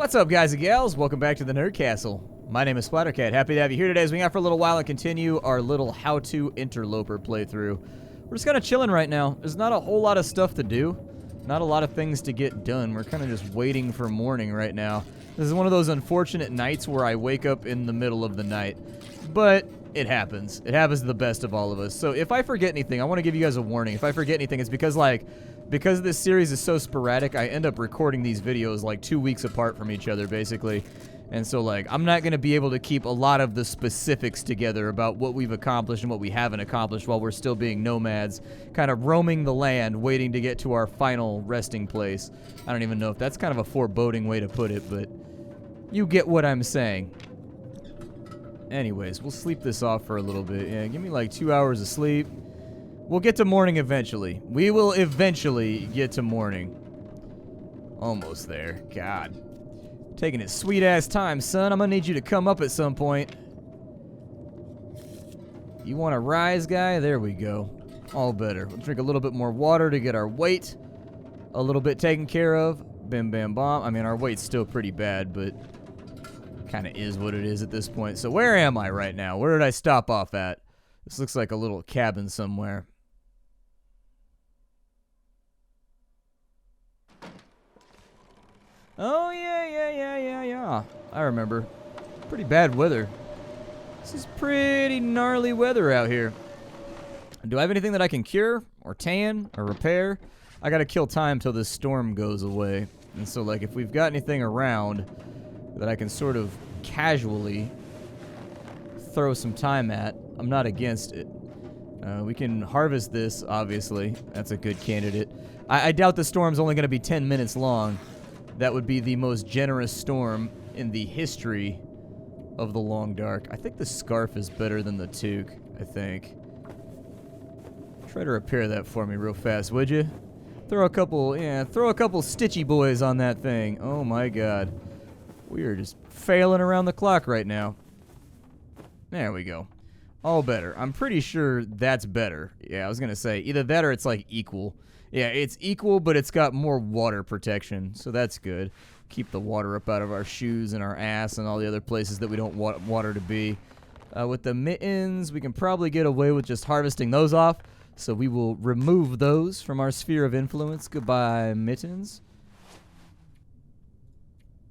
What's up, guys and gals? Welcome back to the Nerd Castle. My name is Splattercat. Happy to have you here today as we hang out for a little while and continue our little how-to Interloper playthrough. We're just kind of chilling right now. There's not a whole lot of stuff to do. Not a lot of things to get done. We're kind of just waiting for morning right now. This is one of those unfortunate nights where I wake up in the middle of the night. But it happens. It happens to the best of all of us. So if I forget anything, I want to give you guys a warning. If I forget anything, it's because, because this series is so sporadic, I end up recording these videos like 2 weeks apart from each other, basically. And so, I'm not going to be able to keep a lot of the specifics together about what we've accomplished and what we haven't accomplished while we're still being nomads, kind of roaming the land, waiting to get to our final resting place. I don't even know if that's kind of a foreboding way to put it, but you get what I'm saying. Anyways, we'll sleep this off for a little bit. Yeah, give me like 2 hours of sleep. We'll get to morning eventually. We will eventually get to morning. Almost there. God. Taking its sweet-ass time, son. I'm gonna need you to come up at some point. You want to rise, guy? There we go. All better. We'll drink a little bit more water to get our weight a little bit taken care of. Bim, bam, bomb. I mean, our weight's still pretty bad, but kind of is what it is at this point. So where am I right now? Where did I stop off at? This looks like a little cabin somewhere. Oh, yeah. I remember. Pretty bad weather. This is pretty gnarly weather out here. Do I have anything that I can cure or tan or repair? I gotta kill time till this storm goes away. And so, if we've got anything around that I can sort of casually throw some time at, I'm not against it. We can harvest this, obviously. That's a good candidate. I doubt the storm's only going to be 10 minutes long. That would be the most generous storm in the history of the Long Dark. I think the scarf is better than the toque, I think. Try to repair that for me real fast, would you? Throw a couple stitchy boys on that thing. Oh my god. We are just failing around the clock right now. There we go. All better. I'm pretty sure that's better. Yeah, I was going to say, either that or it's equal. Yeah, it's equal, but it's got more water protection, so that's good. Keep the water up out of our shoes and our ass and all the other places that we don't want water to be. With the mittens, we can probably get away with just harvesting those off, so we will remove those from our sphere of influence. Goodbye, mittens.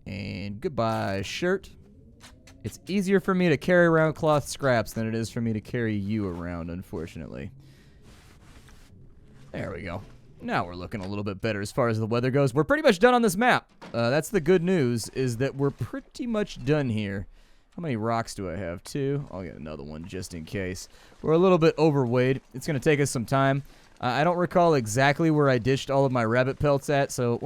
And goodbye, shirt. It's easier for me to carry around cloth scraps than it is for me to carry you around, unfortunately. There we go. Now we're looking a little bit better as far as the weather goes. We're pretty much done on this map. That's the good news, is that we're pretty much done here. How many rocks do I have? 2. I'll get another one just in case. We're a little bit overweight. It's going to take us some time. I don't recall exactly where I dished all of my rabbit pelts at, so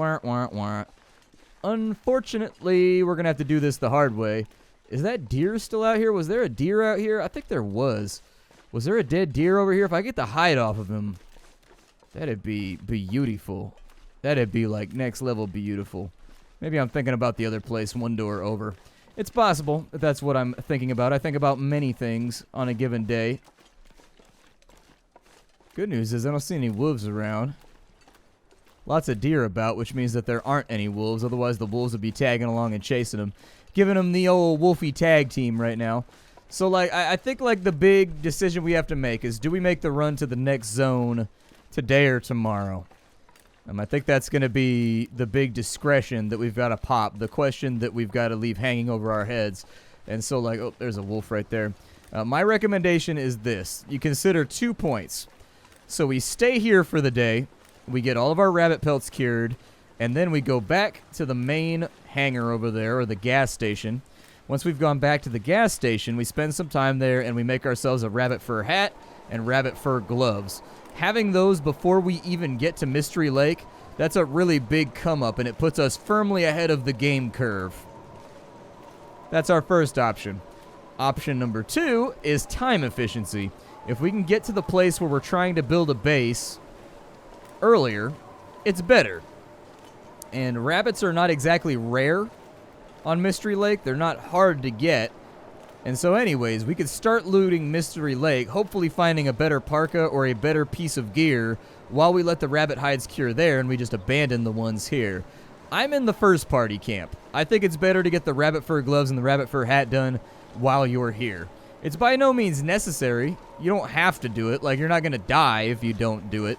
unfortunately, we're going to have to do this the hard way. Is that deer still out here? Was there a deer out here? I think there was. Was there a dead deer over here? If I get the hide off of him, that'd be beautiful. That'd be next level beautiful. Maybe I'm thinking about the other place one door over. It's possible that that's what I'm thinking about. I think about many things on a given day. Good news is I don't see any wolves around. Lots of deer about, which means that there aren't any wolves. Otherwise, the wolves would be tagging along and chasing them. Giving them the old wolfy tag team right now. So, I think, the big decision we have to make is, do we make the run to the next zone today or tomorrow? I think that's going to be the big discretion that we've got to pop. The question that we've got to leave hanging over our heads. And so, oh, there's a wolf right there. My recommendation is this. You consider 2 points. So we stay here for the day. We get all of our rabbit pelts cured. And then we go back to the main hangar over there, or the gas station. Once we've gone back to the gas station, we spend some time there and we make ourselves a rabbit fur hat and rabbit fur gloves. Having those before we even get to Mystery Lake, that's a really big come up, and it puts us firmly ahead of the game curve. That's our first option. Option number 2 is time efficiency. If we can get to the place where we're trying to build a base earlier, it's better. And rabbits are not exactly rare on Mystery Lake. They're not hard to get. And so anyways, we could start looting Mystery Lake, hopefully finding a better parka or a better piece of gear while we let the rabbit hides cure there and we just abandon the ones here. I'm in the first party camp. I think it's better to get the rabbit fur gloves and the rabbit fur hat done while you're here. It's by no means necessary. You don't have to do it. Like, you're not going to die if you don't do it.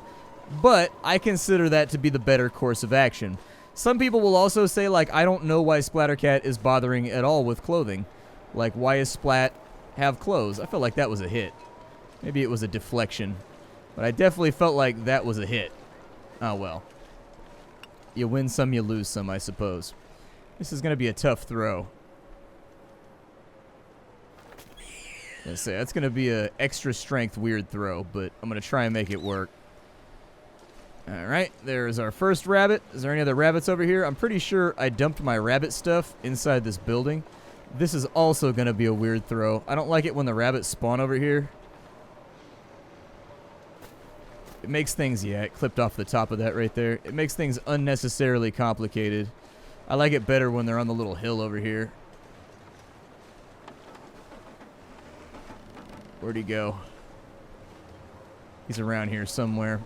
But I consider that to be the better course of action. Some people will also say, like, I don't know why Splattercat is bothering at all with clothing. Like, why is Splat have clothes? I felt like that was a hit. Maybe it was a deflection. But I definitely felt like that was a hit. Oh, well. You win some, you lose some, I suppose. This is going to be a tough throw. Let's say that's going to be an extra strength weird throw, but I'm going to try and make it work. All right, there's our first rabbit. Is there any other rabbits over here? I'm pretty sure I dumped my rabbit stuff inside this building. This is also going to be a weird throw. I don't like it when the rabbits spawn over here. It makes things, yeah, it clipped off the top of that right there. It makes things unnecessarily complicated. I like it better when they're on the little hill over here. Where'd he go? He's around here somewhere.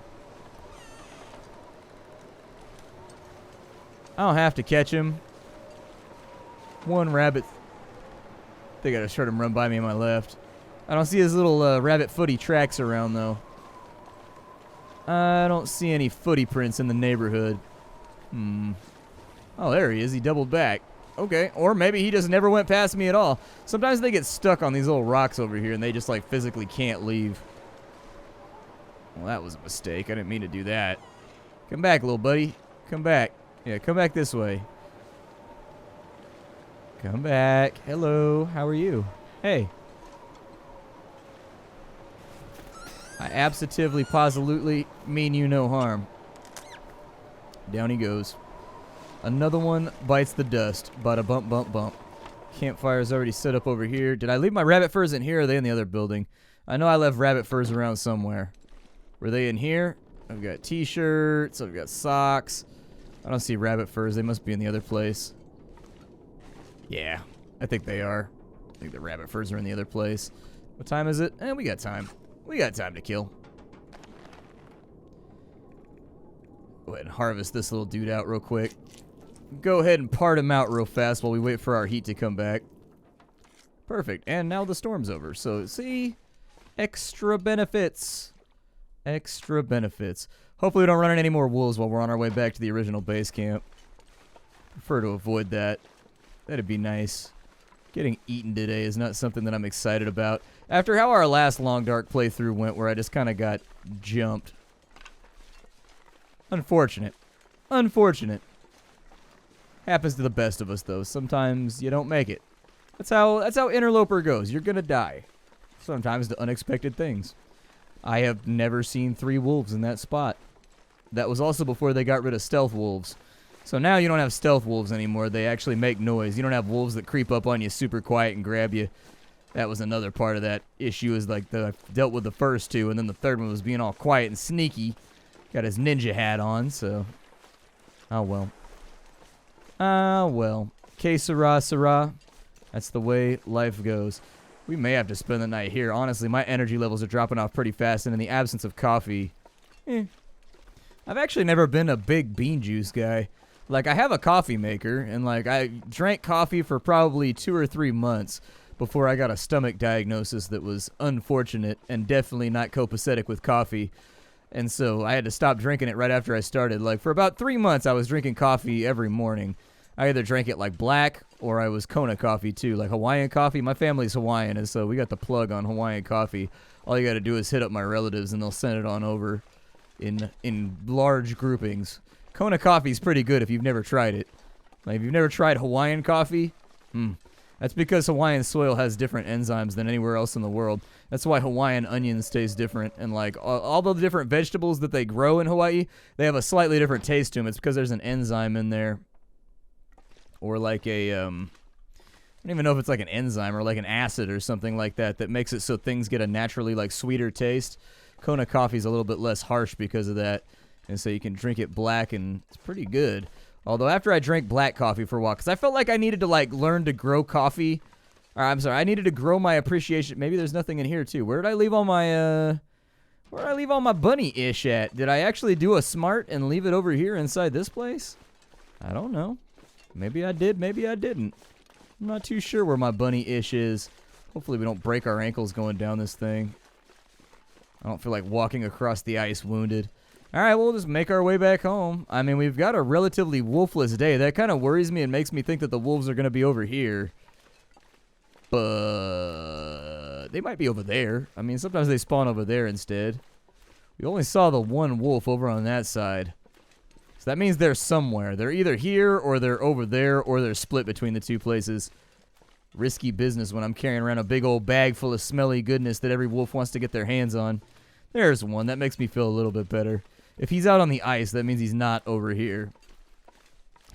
I don't have to catch him. One rabbit. I think I just heard him run by me on my left. I don't see his little rabbit footy tracks around, though. I don't see any footy prints in the neighborhood. Oh, there he is. He doubled back. Okay, or maybe he just never went past me at all. Sometimes they get stuck on these little rocks over here and they just like physically can't leave. Well, that was a mistake. I didn't mean to do that. Come back, little buddy. Come back. Yeah, come back this way. Come back. Hello. How are you? Hey. I absolutely, positively mean you no harm. Down he goes. Another one bites the dust. Bada bump, bump, bump. Campfire's already set up over here. Did I leave my rabbit furs in here or are they in the other building? I know I left rabbit furs around somewhere. Were they in here? I've got t-shirts. I've got socks. I don't see rabbit furs. They must be in the other place. Yeah, I think they are. I think the rabbit furs are in the other place. What time is it? We got time. We got time to kill. Go ahead and harvest this little dude out real quick. Go ahead and part him out real fast while we wait for our heat to come back. Perfect. And now the storm's over. So, see? Extra benefits. Extra benefits. Hopefully we don't run into any more wolves while we're on our way back to the original base camp. Prefer to avoid that. That'd be nice. Getting eaten today is not something that I'm excited about. After how our last Long Dark playthrough went, where I just kind of got jumped. Unfortunate. Unfortunate. Happens to the best of us, though. Sometimes you don't make it. That's how Interloper goes. You're gonna die. Sometimes to unexpected things. I have never seen 3 wolves in that spot. That was also before they got rid of stealth wolves. So now you don't have stealth wolves anymore. They actually make noise. You don't have wolves that creep up on you super quiet and grab you. That was another part of that issue, is like I dealt with the first 2, and then the third one was being all quiet and sneaky. Got his ninja hat on, so... Oh, well. Ah, well. Que sera, sera. That's the way life goes. We may have to spend the night here. Honestly, my energy levels are dropping off pretty fast, and in the absence of coffee... I've actually never been a big bean juice guy. Like, I have a coffee maker, and, like, I drank coffee for probably 2 or 3 months before I got a stomach diagnosis that was unfortunate and definitely not copacetic with coffee. And so I had to stop drinking it right after I started. Like, for about 3 months, I was drinking coffee every morning. I either drank it, like, black, or I was Kona coffee, too. Like, Hawaiian coffee. My family's Hawaiian, and so we got the plug on Hawaiian coffee. All you got to do is hit up my relatives, and they'll send it on over in large groupings. Kona coffee is pretty good if you've never tried it. Like, if you've never tried Hawaiian coffee, that's because Hawaiian soil has different enzymes than anywhere else in the world. That's why Hawaiian onions taste different. And, like, all the different vegetables that they grow in Hawaii, they have a slightly different taste to them. It's because there's an enzyme in there. Or, like, I don't even know if it's like an enzyme or like an acid or something like that that makes it so things get a naturally, like, sweeter taste. Kona coffee is a little bit less harsh because of that. And so you can drink it black, and it's pretty good. Although after I drank black coffee for a while, because I felt like I needed to, like, learn to grow coffee. Or, I'm sorry, I needed to grow my appreciation. Maybe there's nothing in here, too. Where did I leave all my, where did I leave all my bunny-ish at? Did I actually do a smart and leave it over here inside this place? I don't know. Maybe I did, maybe I didn't. I'm not too sure where my bunny-ish is. Hopefully we don't break our ankles going down this thing. I don't feel like walking across the ice wounded. Alright, we'll just make our way back home. I mean, we've got a relatively wolfless day. That kind of worries me and makes me think that the wolves are going to be over here. But they might be over there. I mean, sometimes they spawn over there instead. We only saw the one wolf over on that side. So that means they're somewhere. They're either here or they're over there or they're split between the two places. Risky business when I'm carrying around a big old bag full of smelly goodness that every wolf wants to get their hands on. There's one. That makes me feel a little bit better. If he's out on the ice, that means he's not over here.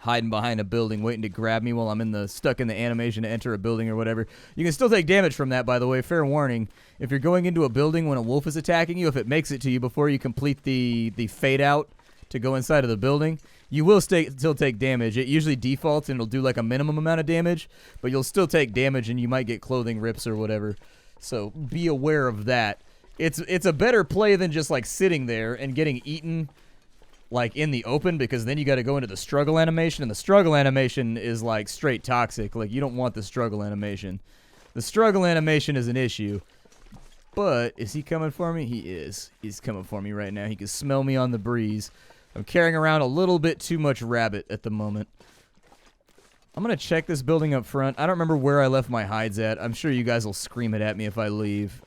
Hiding behind a building, waiting to grab me while I'm stuck in the animation to enter a building or whatever. You can still take damage from that, by the way. Fair warning. If you're going into a building when a wolf is attacking you, if it makes it to you before you complete the fade out to go inside of the building, you will still take damage. It usually defaults and it'll do like a minimum amount of damage, but you'll still take damage and you might get clothing rips or whatever. So be aware of that. It's a better play than just like sitting there and getting eaten like in the open, because then you got to go into the struggle animation, and the struggle animation is like straight toxic. Like, you don't want the struggle animation. The struggle animation is an issue. But is he coming for me? He is. He's coming for me right now. He can smell me on the breeze. I'm carrying around a little bit too much rabbit at the moment. I'm going to check this building up front. I don't remember where I left my hides at. I'm sure you guys will scream it at me if I leave.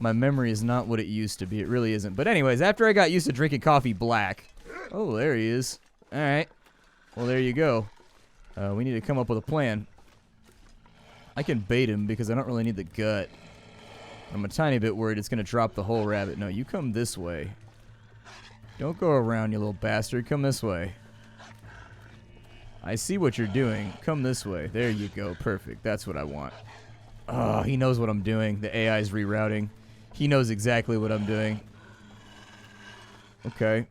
My memory is not what it used to be. It really isn't. But anyways, after I got used to drinking coffee black. Oh, there he is. All right. Well, there you go. We need to come up with a plan. I can bait him because I don't really need the gut. I'm a tiny bit worried it's going to drop the whole rabbit. No, you come this way. Don't go around, you little bastard. Come this way. I see what you're doing. Come this way. There you go. Perfect. That's what I want. Oh, he knows what I'm doing. The AI is rerouting. He knows exactly what I'm doing. Okay.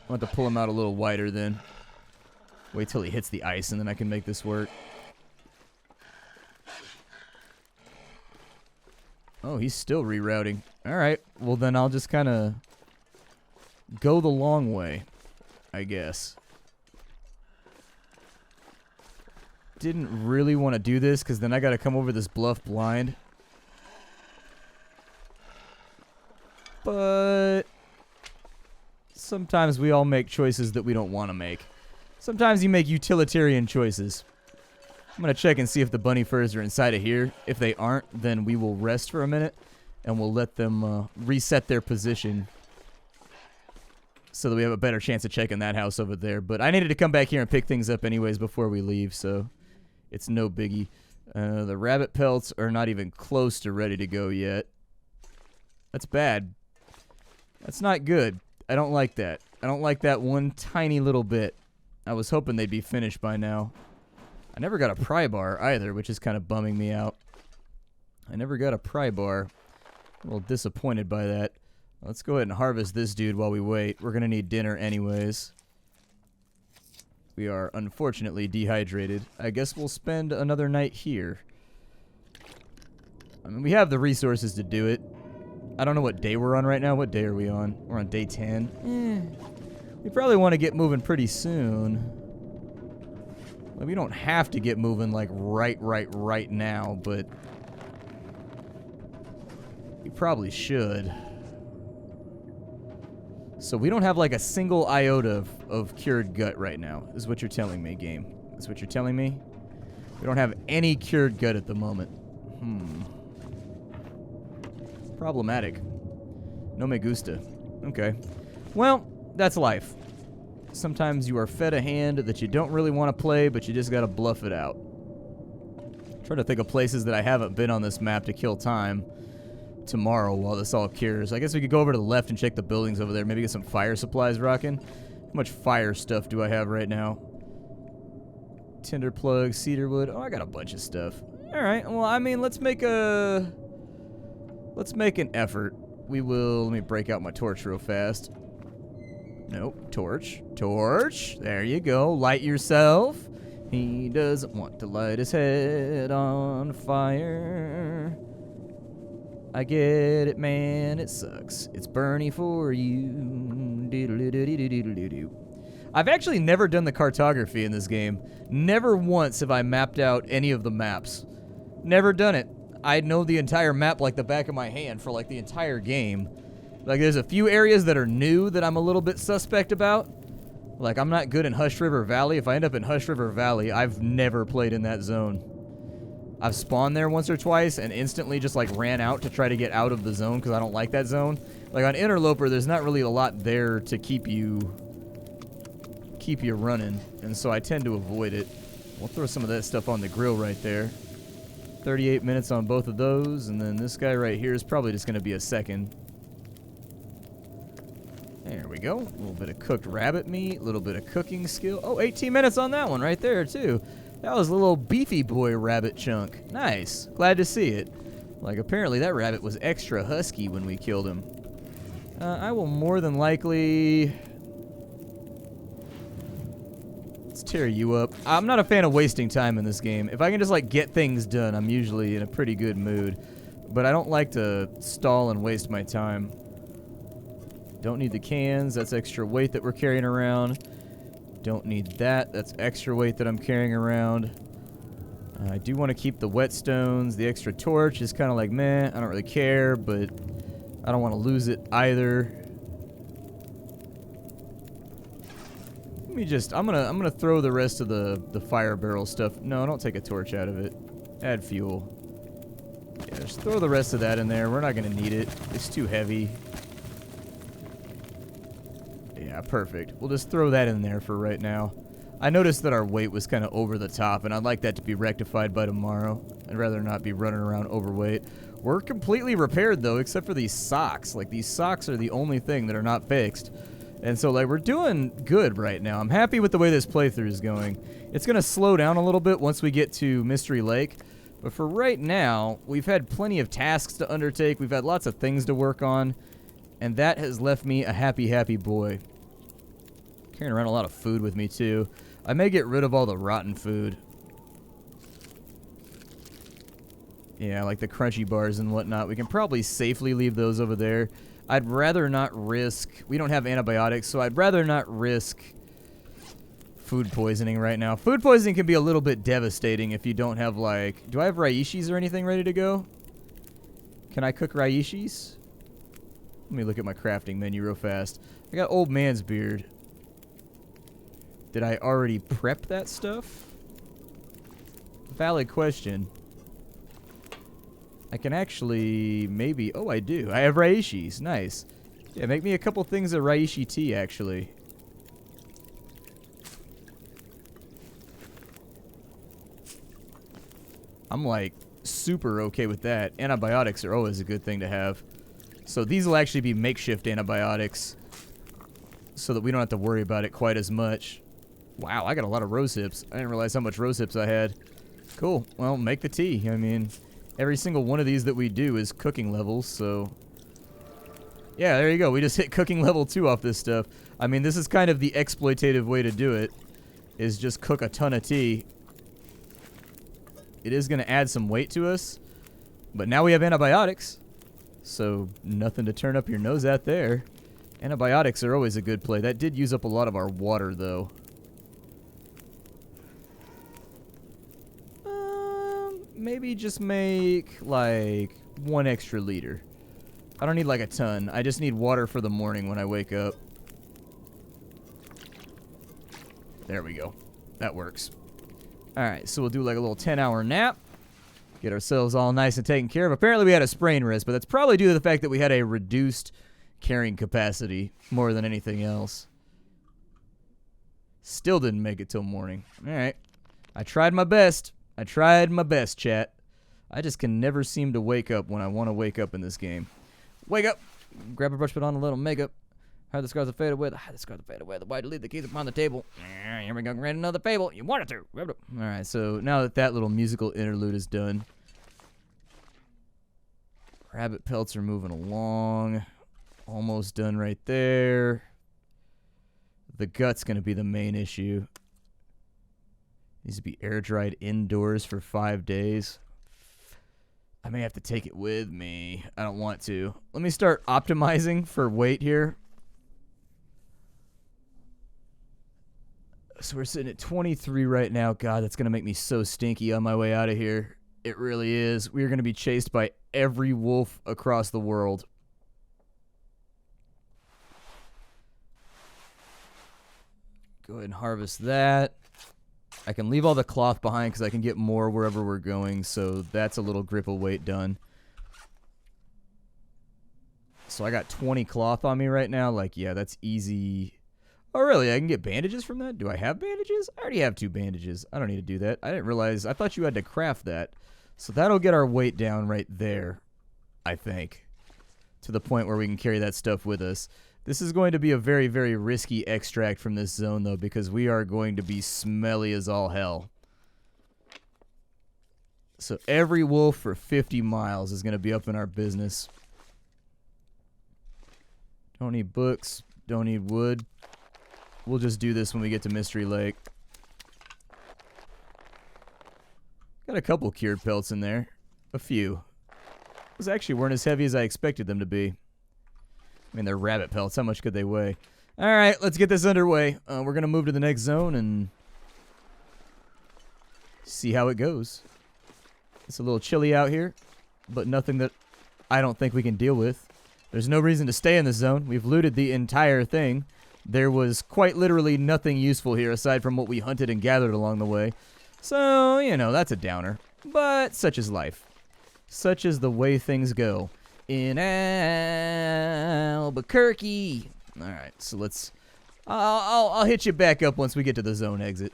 I'll have to pull him out a little wider then. Wait till he hits the ice and then I can make this work. Oh, he's still rerouting. Alright. Well, then I'll just kind of go the long way, I guess. Didn't really want to do this because then I got to come over this bluff blind. But sometimes we all make choices that we don't want to make. Sometimes you make utilitarian choices. I'm going to check and see if the bunny furs are inside of here. If they aren't, then we will rest for a minute and we'll let them reset their position so that we have a better chance of checking that house over there. But I needed to come back here and pick things up anyways before we leave, so it's no biggie. The rabbit pelts are not even close to ready to go yet. That's bad. That's not good. I don't like that. I don't like that one tiny little bit. I was hoping they'd be finished by now. I never got a pry bar either, which is kind of bumming me out. I never got a pry bar. I'm a little disappointed by that. Let's go ahead and harvest this dude while we wait. We're going to need dinner anyways. We are unfortunately dehydrated. I guess we'll spend another night here. I mean, we have the resources to do it. I don't know what day we're on right now. What day are we on? We're on day 10. We probably want to get moving pretty soon. Well, we don't have to get moving like right now, but we probably should. So we don't have like a single iota of cured gut right now, is what you're telling me, game. Is what you're telling me? We don't have any cured gut at the moment. Problematic. No me gusta. Okay. Well, that's life. Sometimes you are fed a hand that you don't really want to play, but you just gotta bluff it out. Trying to think of places that I haven't been on this map to kill time tomorrow while this all cures. I guess we could go over to the left and check the buildings over there. Maybe get some fire supplies rocking. How much fire stuff do I have right now? Tinder plug, cedar wood. Oh, I got a bunch of stuff. Alright, well, I mean, let's make an effort. We will, let me break out my torch real fast. Nope, torch. Torch. There you go. Light yourself. He doesn't want to light his head on fire. I get it, man. It sucks. It's Bernie for you. I've actually never done the cartography in this game. Never once have I mapped out any of the maps. Never done it. I know the entire map like the back of my hand for like the entire game. Like there's a few areas that are new that I'm a little bit suspect about. Like I'm not good in Hush River Valley. If I end up in Hush River Valley, I've never played in that zone. I've spawned there once or twice and instantly just like ran out to try to get out of the zone because I don't like that zone. Like on Interloper, there's not really a lot there to keep you running, and so I tend to avoid it. We'll throw some of that stuff on the grill right there. 38 minutes on both of those, and then this guy right here is probably just going to be a second. There we go. A little bit of cooked rabbit meat, a little bit of cooking skill. Oh, 18 minutes on that one right there, too. That was a little beefy boy rabbit chunk. Nice. Glad to see it. Like, apparently that rabbit was extra husky when we killed him. I will more than likely... Let's tear you up. I'm not a fan of wasting time in this game. If I can just, like, get things done, I'm usually in a pretty good mood. But I don't like to stall and waste my time. Don't need the cans. That's extra weight that we're carrying around. Don't need that. That's extra weight that I'm carrying around. I do want to keep the whetstones. The extra torch is kind of like, meh, I don't really care, but I don't want to lose it either. Let me just, I'm gonna throw the rest of the fire barrel stuff. No, don't take a torch out of it. Add fuel. Yeah, just throw the rest of that in there. We're not gonna need it. It's too heavy. Yeah, perfect. We'll just throw that in there for right now. I noticed that our weight was kind of over the top, and I'd like that to be rectified by tomorrow. I'd rather not be running around overweight. We're completely repaired, though, except for these socks. Like, these socks are the only thing that are not fixed. And so, like, we're doing good right now. I'm happy with the way this playthrough is going. It's going to slow down a little bit once we get to Mystery Lake. But for right now, we've had plenty of tasks to undertake. We've had lots of things to work on. And that has left me a happy, happy boy. Carrying around a lot of food with me, too. I may get rid of all the rotten food. Yeah, like the crunchy bars and whatnot. We can probably safely leave those over there. I'd rather not risk... We don't have antibiotics, so I'd rather not risk food poisoning right now. Food poisoning can be a little bit devastating if you don't have, like... Do I have raishis or anything ready to go? Can I cook raishis? Let me look at my crafting menu real fast. I got old man's beard. Did I already prep that stuff? Valid question. I can actually maybe... Oh, I do. I have raishis. Nice. Yeah, make me a couple things of reishi tea, actually. I'm, like, super okay with that. Antibiotics are always a good thing to have. So these will actually be makeshift antibiotics so that we don't have to worry about it quite as much. Wow, I got a lot of rose hips. I didn't realize how much rose hips I had. Cool. Well, make the tea. I mean, every single one of these that we do is cooking levels, so... Yeah, there you go. We just hit cooking level 2 off this stuff. I mean, this is kind of the exploitative way to do it, is just cook a ton of tea. It is going to add some weight to us, but now we have antibiotics, so nothing to turn up your nose at there. Antibiotics are always a good play. That did use up a lot of our water, though. Maybe just make, like, 1 extra liter. I don't need, like, a ton. I just need water for the morning when I wake up. There we go. That works. Alright, so we'll do, like, a little 10-hour nap. Get ourselves all nice and taken care of. Apparently we had a sprained wrist, but that's probably due to the fact that we had a reduced carrying capacity more than anything else. Still didn't make it till morning. Alright. I tried my best. I tried my best, chat. I just can never seem to wake up when I want to wake up in this game. Wake up! Grab a brush, put on a little makeup. Hide the scars that fade away. Hide the scars that fade away. The white leave the keys upon the table. Here we go. Grant another fable. You wanted to. Alright, so now that that little musical interlude is done. Rabbit pelts are moving along. Almost done right there. The gut's going to be the main issue. Needs to be air dried indoors for 5 days. I may have to take it with me. I don't want to. Let me start optimizing for weight here. So we're sitting at 23 right now. God, that's going to make me so stinky on my way out of here. It really is. We are going to be chased by every wolf across the world. Go ahead and harvest that. I can leave all the cloth behind because I can get more wherever we're going. So that's a little grip of weight done. So I got 20 cloth on me right now. Like, yeah, that's easy. Oh, really? I can get bandages from that? Do I have bandages? I already have 2 bandages. I don't need to do that. I didn't realize. I thought you had to craft that. So that'll get our weight down right there, I think, to the point where we can carry that stuff with us. This is going to be a very, very risky extract from this zone, though, because we are going to be smelly as all hell. So every wolf for 50 miles is going to be up in our business. Don't need books. Don't need wood. We'll just do this when we get to Mystery Lake. Got a couple cured pelts in there. A few. Those actually weren't as heavy as I expected them to be. I mean, they're rabbit pelts. How much could they weigh? All right, let's get this underway. We're going to move to the next zone and see how it goes. It's a little chilly out here, but nothing that I don't think we can deal with. There's no reason to stay in this zone. We've looted the entire thing. There was quite literally nothing useful here aside from what we hunted and gathered along the way. So, you know, that's a downer. But such is life. Such is the way things go in Albuquerque. All right, so let's... I'll hit you back up once we get to the zone exit.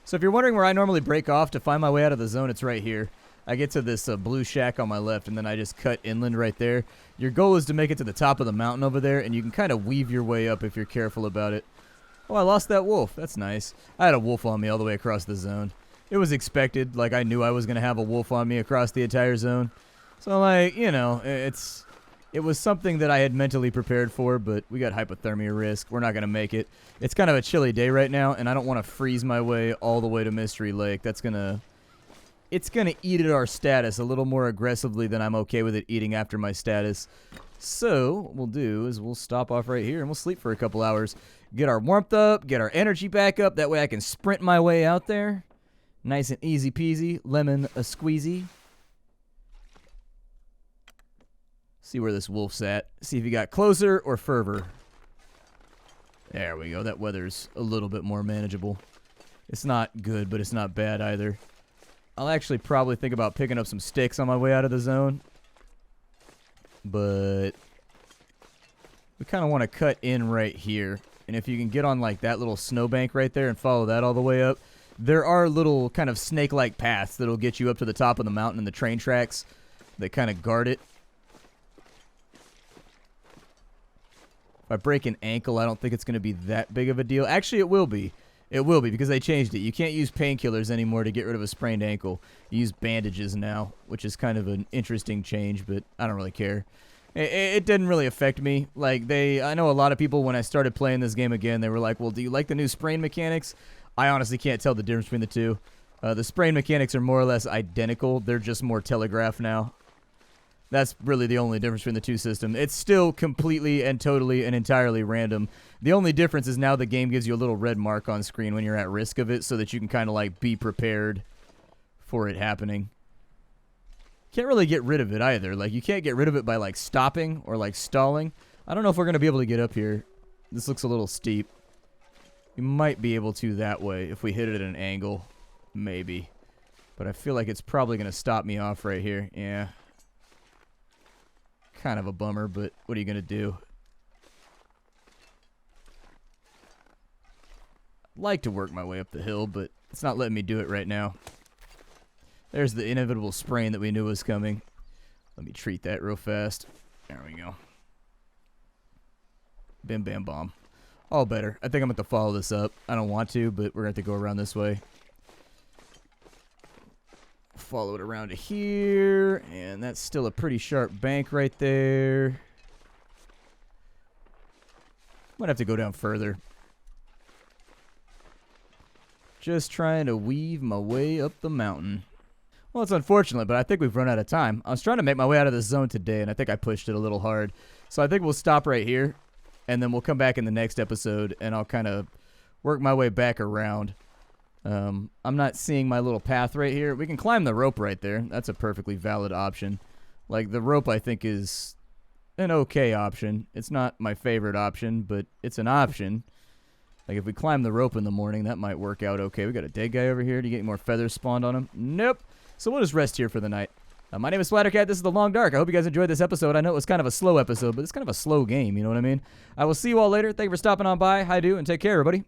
So if you're wondering where I normally break off to find my way out of the zone, it's right here. I get to this blue shack on my left, and then I just cut inland right there. Your goal is to make it to the top of the mountain over there, and you can kind of weave your way up if you're careful about it. Oh, I lost that wolf. That's nice. I had a wolf on me all the way across the zone. It was expected. Like, I knew I was going to have a wolf on me across the entire zone. So, like, you know, it was something that I had mentally prepared for, but we got hypothermia risk. We're not going to make it. It's kind of a chilly day right now, and I don't want to freeze my way all the way to Mystery Lake. That's going to... It's going to eat at our status a little more aggressively than I'm okay with it eating after my status. So, what we'll do is we'll stop off right here and we'll sleep for a couple hours. Get our warmth up, get our energy back up. That way I can sprint my way out there. Nice and easy peasy. Lemon a squeezy. See where this wolf's at. See if he got closer or further. There we go. That weather's a little bit more manageable. It's not good, but it's not bad either. I'll actually probably think about picking up some sticks on my way out of the zone. But we kind of want to cut in right here. And if you can get on like that little snowbank right there and follow that all the way up, there are little kind of snake-like paths that'll get you up to the top of the mountain and the train tracks that kind of guard it. If I break an ankle, I don't think it's going to be that big of a deal. Actually, it will be. It will be because they changed it. You can't use painkillers anymore to get rid of a sprained ankle. You use bandages now, which is kind of an interesting change, but I don't really care. It didn't really affect me. Like, I know a lot of people, when I started playing this game again, they were like, well, do you like the new sprain mechanics? I honestly can't tell the difference between the two. The sprain mechanics are more or less identical. They're just more telegraphed now. That's really the only difference between the two systems. It's still completely and totally and entirely random. The only difference is now the game gives you a little red mark on screen when you're at risk of it so that you can kind of like be prepared for it happening. Can't really get rid of it either. Like, you can't get rid of it by like stopping or like stalling. I don't know if we're going to be able to get up here. This looks a little steep. You might be able to that way if we hit it at an angle. Maybe. But I feel like it's probably going to stop me off right here. Yeah. Kind of a bummer, but what are you going to do? I'd like to work my way up the hill, but it's not letting me do it right now. There's the inevitable sprain that we knew was coming. Let me treat that real fast. There we go. Bim, bam, bomb. All better. I think I'm going to follow this up. I don't want to, but we're going to have to go around this way. Follow it around to here, and that's still a pretty sharp bank right there. Might have to go down further. Just trying to weave my way up the mountain. Well, it's unfortunate, but I think we've run out of time. I was trying to make my way out of this zone today, and I think I pushed it a little hard. So I think we'll stop right here, and then we'll come back in the next episode, and I'll kind of work my way back around. I'm not seeing my little path right here. We can climb the rope right there. That's a perfectly valid option. Like, the rope, I think, is an okay option. It's not my favorite option, but it's an option. Like, if we climb the rope in the morning, that might work out okay. We got a dead guy over here. Do you get more feathers spawned on him? Nope. So we'll just rest here for the night. My name is Splattercat. This is The Long Dark. I hope you guys enjoyed this episode. I know it was kind of a slow episode, but it's kind of a slow game. You know what I mean? I will see you all later. Thank you for stopping on by. Hi, do, and take care, everybody.